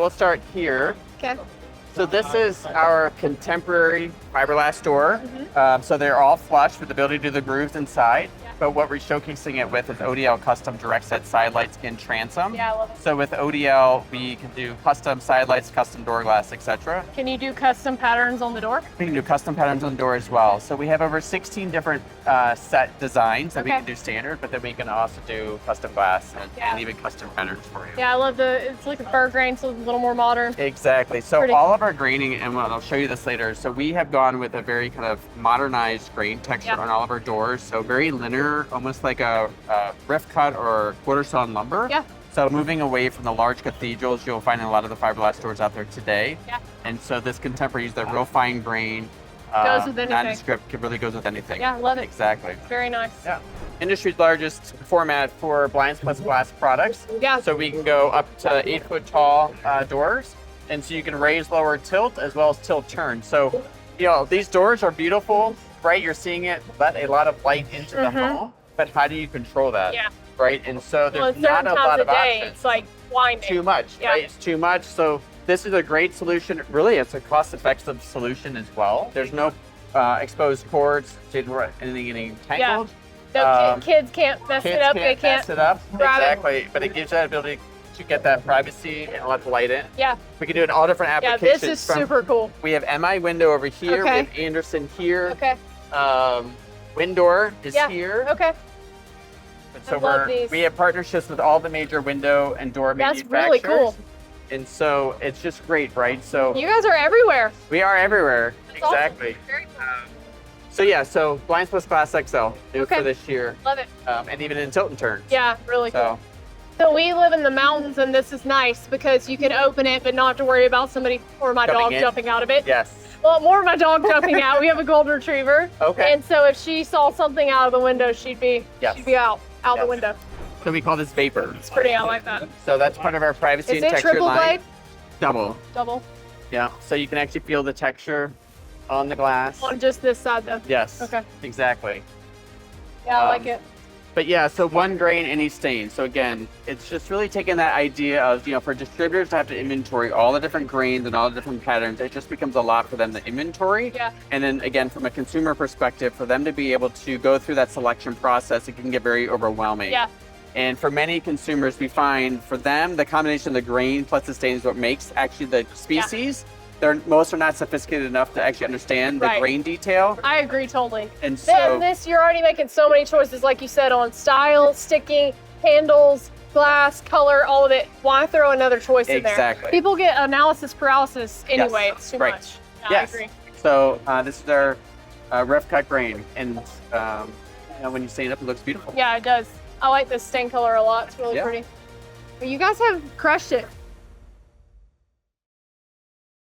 we'll start here. Okay. So this is our contemporary fiberglass door. So they're all flush with the ability to do the grooves inside. Yeah. But what we're showcasing it with is ODL custom direct set side lights in transom. Yeah, I love it. So with ODL, we can do custom side lights, custom door glass, etc. Can you do custom patterns on the door? We can do custom patterns on the door as well. So we have over 16 different set designs that we can do standard, but then we can also do custom glass and even custom patterns for you. Yeah, I love it's like a fur grain, so it's a little more modern. Exactly. So Pretty. all of our graining, and I'll show you this later, so we have gone with a very kind of modernized grain texture on all of our doors. So very linear, almost like a rift cut or quarter sawn lumber. Yeah. So moving away from the large cathedrals you'll find in a lot of the fiberglass doors out there today. Yeah. And so this contemporary is that real fine grain, Goes with anything. nondescript, it really goes with anything. Yeah, love it. Exactly. Very nice. Yeah. Industry's largest format for blinds plus glass products. Yeah. So we can go up to 8-foot tall doors. And so you can raise, lower, tilt, as well as tilt turn. So, these doors are beautiful, right? You're seeing it let a lot of light into the home, but how do you control that? Yeah. Right? And so there's Well, not a lot of day, options. it's like winding. Too much, Yeah. right? It's too much. So this is a great solution. Really, it's a cost-effective solution as well. There's no exposed cords to anything getting tangled. No, kids can't mess it up. They can't mess it up. grab it. Exactly. But it gives that ability to get that privacy and let the light in. Yeah. We can do it in all different Yeah, applications. this is super cool. We have MI window over here. Okay. We have Anderson here. Okay. Windor is Yeah. here. Okay. And so I love these. we have partnerships with all the major window and door That's manufacturers. really cool. And so it's just great, right? So You guys are everywhere. we are everywhere. That's awesome. Exactly. Very cool. So Blinds Plus Glass XL for this year. Love it. And even in tilt and turns. Yeah, really So cool. So we live in the mountains, and this is nice because you can open it, but not have to worry about somebody or my Jumping dog in. jumping out of it. yes. Well, more of my dog jumping out. We have a golden retriever. Okay. And so if she saw something out of the window, she'd be Yes. out the Yes. window. So we call this vapor. It's pretty. I like that. So that's part of our privacy Is and it texture triple line. blade? Double. Double. Yeah. So you can actually feel the texture on the glass. On just this side though. Yes. Okay. Exactly. Yeah, I like it. But yeah, so one grain, any stain. So again, it's just really taking that idea of, for distributors to have to inventory all the different grains and all the different patterns, it just becomes a lot for them to inventory. Yeah. And then again, from a consumer perspective, for them to be able to go through that selection process, it can get very overwhelming. Yeah. And for many consumers, we find for them, the combination of the grain plus the stain is what makes actually the species. Most are not sophisticated enough to actually understand the grain detail. I agree totally. And so This, you're already making so many choices, like you said, on style, sticking, handles, glass, color, all of it. Why throw another choice in there? Exactly. People get analysis paralysis anyway. Yes. It's too Right. much. Yeah, Yes. I agree. So this is our rough cut grain, and when you stain it up, it looks beautiful. Yeah, it does. I like this stain color a lot. It's really Yeah. pretty. But you guys have crushed it.